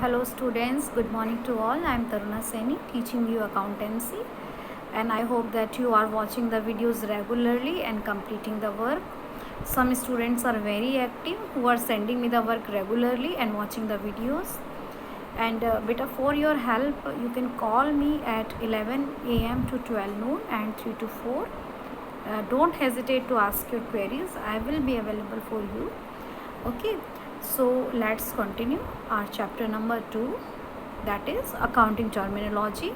Hello students, good morning to all. I am Taruna Saini teaching you accountancy, and I hope that you are watching the videos regularly and completing the work. Some students are very active who are sending me the work regularly and watching the videos. And beta, for your help, you can call me at 11 a.m. to 12 noon and 3 to 4. Don't hesitate to ask your queries. I will be available for you. Okay, so let's continue our chapter number 2, that is accounting terminology,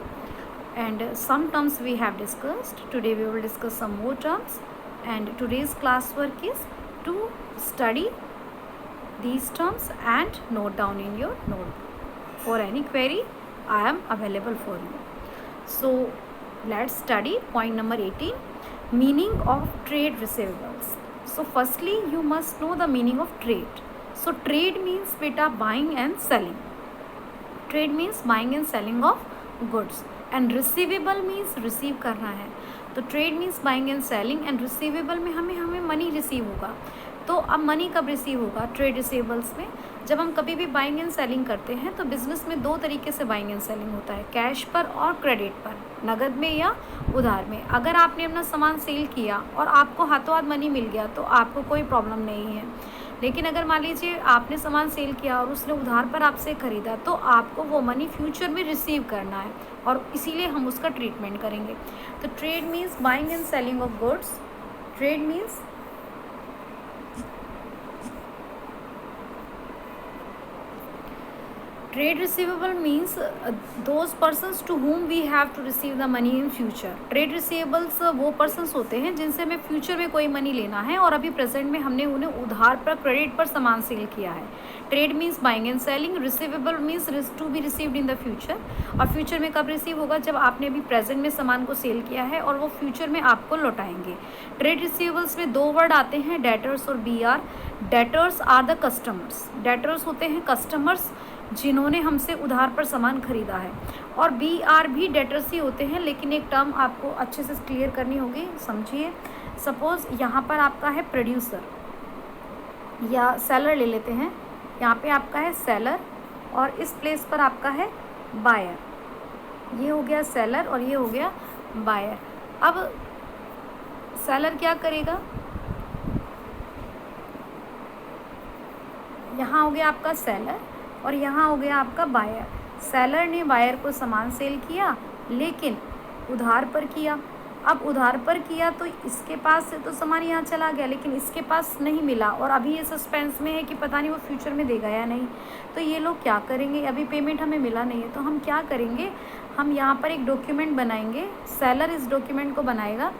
and some terms we have discussed. Today we will discuss some more terms, and today's classwork is to study these terms and note down in your notebook. For any query, I am available for you. So let's study point number 18, meaning of trade receivables. So firstly, you must know the meaning of trade. So trade means beta buying and selling. Trade means buying and selling of goods, and receivable means receive करना है. तो trade means buying and selling, and receivable में हमें money receive होगा. तो अब money कब receive होगा ट्रेड रिसीवेबल्स में? जब हम कभी भी बाइंग एंड सेलिंग करते हैं तो बिजनेस में दो तरीके से बाइंग एंड सेलिंग होता है, कैश पर और क्रेडिट पर, नगद में या उधार में. अगर आपने अपना सामान सेल किया और आपको हाथों हाथ मनी मिल गया तो आपको कोई प्रॉब्लम नहीं है. लेकिन अगर मान लीजिए आपने सामान सेल किया और उसने उधार पर आपसे ख़रीदा तो आपको वो मनी फ्यूचर में रिसीव करना है, और इसीलिए हम उसका ट्रीटमेंट करेंगे. तो trade means buying and selling of goods. Trade means trade receivable means those persons to whom we have to receive the money in future. trade receivables वो persons होते हैं जिनसे हमें फ्यूचर में कोई मनी लेना है और अभी प्रेजेंट में हमने उन्हें उधार पर क्रेडिट पर सामान सेल किया है. Trade means buying and selling. Receivable means to be received in the future, और फ्यूचर में कब रिसीव होगा? जब आपने अभी प्रेजेंट में सामान को सेल किया है और वो फ्यूचर में आपको लौटाएंगे. ट्रेड रिसीवेबल्स में दो वर्ड आते हैं, डेटर्स और B R. Debtors are the customers. Debtors होते हैं कस्टमर्स जिन्होंने हमसे उधार पर सामान खरीदा है, और बी आर भी डेटर्स ही होते हैं, लेकिन एक टर्म आपको अच्छे से क्लियर करनी होगी. समझिए, सपोज यहाँ पर आपका है प्रोड्यूसर या सेलर ले लेते हैं. यहाँ पे आपका है सेलर और इस प्लेस पर आपका है बायर. ये हो गया सेलर और ये हो गया बायर. अब सेलर क्या करेगा? यहाँ हो गया आपका सेलर और यहाँ हो गया आपका बायर. सेलर ने बायर को सामान सेल किया लेकिन उधार पर किया. अब उधार पर किया तो इसके पास से तो सामान यहाँ चला गया, लेकिन इसके पास नहीं मिला, और अभी ये सस्पेंस में है कि पता नहीं वो फ्यूचर में देगा या नहीं. तो ये लोग क्या करेंगे? अभी पेमेंट हमें मिला नहीं है, तो हम क्या करेंगे? हम यहाँ पर एक डॉक्यूमेंट बनाएंगे. सेलर इस डॉक्यूमेंट को बनाएगा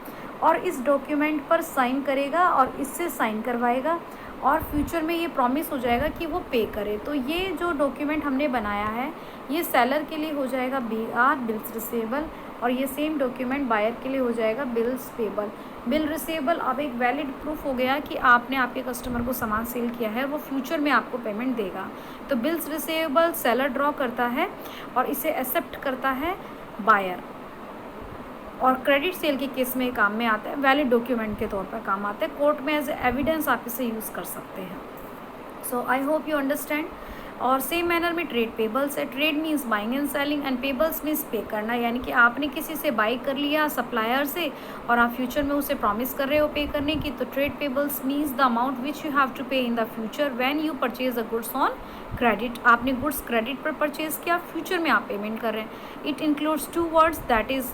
और इस डॉक्यूमेंट पर साइन करेगा और इससे साइन करवाएगा, और फ्यूचर में ये प्रॉमिस हो जाएगा कि वो पे करे. तो ये जो डॉक्यूमेंट हमने बनाया है ये सेलर के लिए हो जाएगा बी आर, बिल्स रिसीवेबल, और ये सेम डॉक्यूमेंट बायर के लिए हो जाएगा बिल्स पेबल. बिल रिसीवेबल अब एक वैलिड प्रूफ हो गया कि आपने आपके कस्टमर को सामान सेल किया है, वो फ्यूचर में आपको पेमेंट देगा. तो बिल्स रिसीवेबल सेलर ड्रॉ करता है और इसे एक्सेप्ट करता है बायर, और क्रेडिट सेल के केस में काम में आता है, वैलिड डॉक्यूमेंट के तौर पर काम आता है. कोर्ट में एज एविडेंस आप इसे यूज़ कर सकते हैं. So I hope you understand. और सेम मैनर में ट्रेड पेबल्स है. Trade means buying and selling, and payables means pay करना, यानी कि आपने किसी से बाई कर लिया सप्लायर से और आप फ्यूचर में उसे प्रॉमिस कर रहे हो पे करने की. तो trade payables means the amount which you have to pay in the future when you purchase the goods on credit. आपने गुड्स क्रेडिट पर परचेज किया, फ्यूचर में आप पेमेंट कर रहे हैं. It includes two words, that is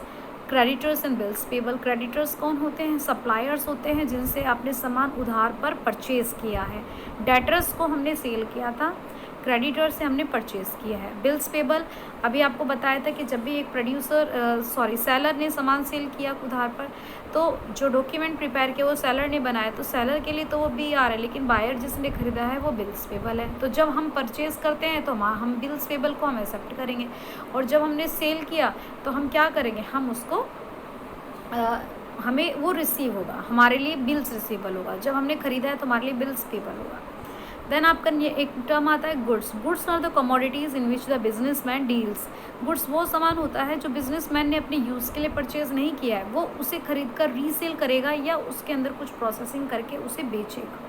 creditors and bills payable. Creditors कौन होते हैं? सप्लायर्स होते हैं जिनसे आपने सामान उधार पर परचेज़ किया है. डेटर्स को हमने सेल किया था, क्रेडिटर से हमने परचेज़ किया है. बिल्स पेबल अभी आपको बताया था कि जब भी एक सेलर ने सामान सेल किया उधार पर, तो जो डॉक्यूमेंट प्रिपेयर किया वो सेलर ने बनाया, तो सेलर के लिए तो वो बी आर है, लेकिन बायर जिसने खरीदा है वो बिल्स पेबल है. तो जब हम परचेज़ करते हैं तो हम बिल्स पेबल को हम एक्सेप्ट करेंगे, और जब हमने सेल किया तो हम क्या करेंगे? हम उसको हमें वो रिसीव होगा, हमारे लिए बिल्स रिसीवेबल होगा. जब हमने खरीदा है तो हमारे लिए बिल्स पेबल होगा. देन आपका ये एक टर्म आता है goods. Goods are the commodities in which the businessman deals. Goods वो सामान होता है जो बिजनेसमैन ने अपने यूज़ के लिए परचेज़ नहीं किया है, वो उसे खरीद कर रीसेल करेगा या उसके अंदर कुछ प्रोसेसिंग करके उसे बेचेगा.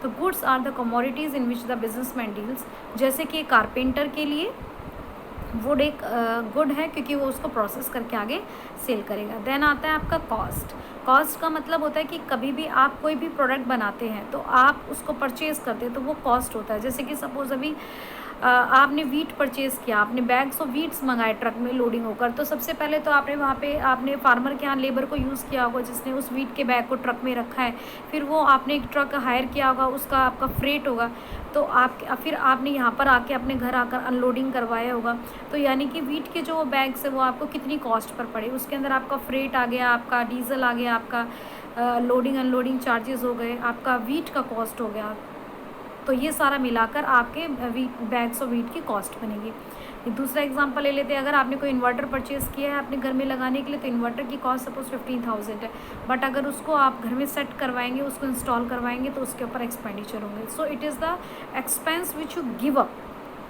तो goods are the commodities in which the businessman deals. जैसे कि कारपेंटर के लिए वुड एक गुड है क्योंकि वो उसको प्रोसेस करके आगे सेल करेगा। देन आता है आपका कॉस्ट। कॉस्ट का मतलब होता है कि कभी भी आप कोई भी प्रोडक्ट बनाते हैं तो आप उसको परचेज़ करते हैं तो वो कॉस्ट होता है। जैसे कि सपोज़ अभी आपने वीट परचेज़ किया, आपने बैग्स ऑफ वीट्स मंगाए ट्रक में लोडिंग होकर, तो सबसे पहले तो आपने वहाँ पे आपने फार्मर के यहाँ लेबर को यूज़ किया होगा जिसने उस वीट के बैग को ट्रक में रखा है, फिर वो आपने एक ट्रक हायर किया होगा, उसका आपका फ्रेट होगा, तो आप फिर आपने यहाँ पर आके अपने घर आकर अनलोडिंग करवाया होगा। तो यानी कि वीट के जो बैग्स है वो आपको कितनी कॉस्ट पर पड़े, उसके अंदर आपका फ्रेट आ गया, आपका डीजल आ गया, आपका लोडिंग अनलोडिंग चार्जेस हो गए, आपका वीट का कॉस्ट हो गया, तो ये सारा मिलाकर आपके बैग्स ऑफ वीट की कॉस्ट बनेगी। एक दूसरा एग्जांपल ले लेते हैं, अगर आपने कोई इन्वर्टर परचेज़ किया है अपने घर में लगाने के लिए, तो इन्वर्टर की कॉस्ट सपोज 15,000 है, बट अगर उसको आप घर में सेट करवाएंगे, उसको इंस्टॉल करवाएंगे, तो उसके ऊपर एक्सपेंडिचर होंगे। So it is the expense which you give up.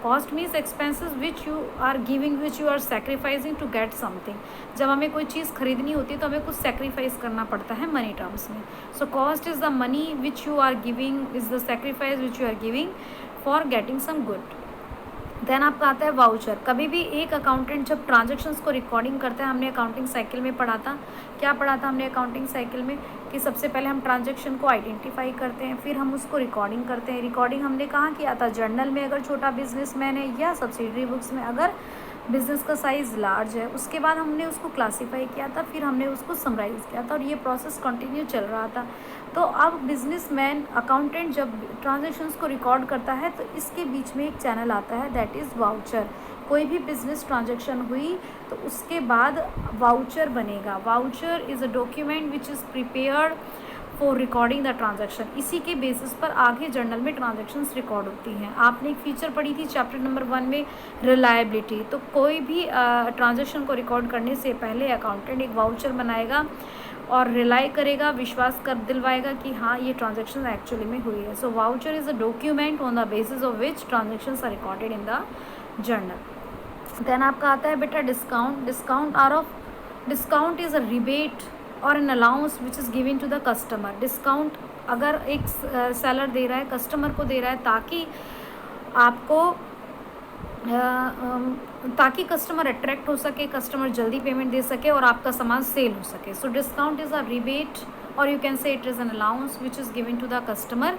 Cost means expenses which you are giving, which you are sacrificing to get something. जब हमें कोई चीज़ खरीदनी होती है तो हमें कुछ सेक्रीफाइस करना पड़ता है मनी टर्म्स में। So cost is the money which you are giving, is the sacrifice which you are giving for getting some good. Then आपका आता है वाउचर। कभी भी एक अकाउंटेंट जब ट्रांजेक्शन्स को रिकॉर्डिंग करता है, हमने अकाउंटिंग साइकिल में पढ़ा था, क्या पढ़ा था हमने अकाउंटिंग साइकिल में, कि सबसे पहले हम ट्रांजेक्शन को आइडेंटिफाई करते हैं, फिर हम उसको रिकॉर्डिंग करते हैं। रिकॉर्डिंग हमने कहाँ किया था, जर्नल में अगर छोटा बिजनेसमैन है, या सब्सिडरी बुक्स में अगर बिज़नेस का साइज़ लार्ज है। उसके बाद हमने उसको क्लासीफाई किया था, फिर हमने उसको समराइज़ किया था, और ये प्रोसेस कंटिन्यू चल रहा था। तो अब बिजनेसमैन अकाउंटेंट जब ट्रांजेक्शन्स को रिकॉर्ड करता है तो इसके बीच में एक चैनल आता है, दैट इज़ वाउचर। कोई भी बिजनेस ट्रांजेक्शन हुई तो उसके बाद वाउचर बनेगा। Voucher is a document which is prepared for recording the transaction. इसी के बेसिस पर आगे जर्नल में ट्रांजैक्शंस रिकॉर्ड होती हैं। आपने एक फीचर पढ़ी थी चैप्टर नंबर 1 में, रिलायबिलिटी। तो कोई भी ट्रांजैक्शन को रिकॉर्ड करने से पहले अकाउंटेंट एक वाउचर बनाएगा और रिलाई करेगा, विश्वास कर दिलवाएगा कि हाँ ये ट्रांजैक्शन एक्चुअली में हुई है। So voucher is a document on the basis of which transactions are recorded in the journal. Then आपका आता है बेटा discount. Discount is a rebate और an allowance which is given to the customer. Discount अगर एक seller दे रहा है, customer को दे रहा है, ताकि आपको ताकि कस्टमर अट्रैक्ट हो सके, कस्टमर जल्दी पेमेंट दे सके और आपका सामान सेल हो सके। So discount is a rebate और you can say it is an allowance which is given to the customer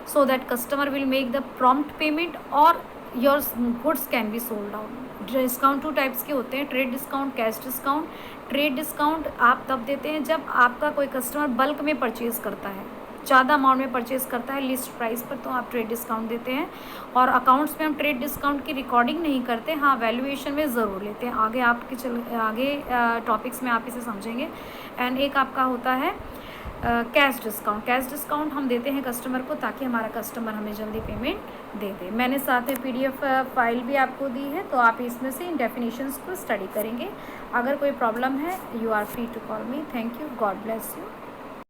so that customer will make the prompt payment or your goods can be sold out। Discount 2 types के होते हैं, trade discount, cash discount. Trade discount आप तब देते हैं जब आपका कोई कस्टमर बल्क में परचेज़ करता है, ज़्यादा अमाउंट में परचेज़ करता है लिस्ट प्राइस पर, तो आप ट्रेड डिस्काउंट देते हैं। और अकाउंट्स में हम ट्रेड डिस्काउंट की रिकॉर्डिंग नहीं करते, हाँ वैल्यूएशन में ज़रूर लेते हैं। आगे टॉपिक्स में आप इसे समझेंगे। एंड एक आपका होता है कैश डिस्काउंट। कैश डिस्काउंट हम देते हैं कस्टमर को ताकि हमारा कस्टमर हमें जल्दी पेमेंट दे दे। मैंने साथ में PDF फाइल भी आपको दी है, तो आप इसमें से इन डेफिनेशंस को स्टडी करेंगे। अगर कोई प्रॉब्लम है, you are free to call me. Thank you, God bless you.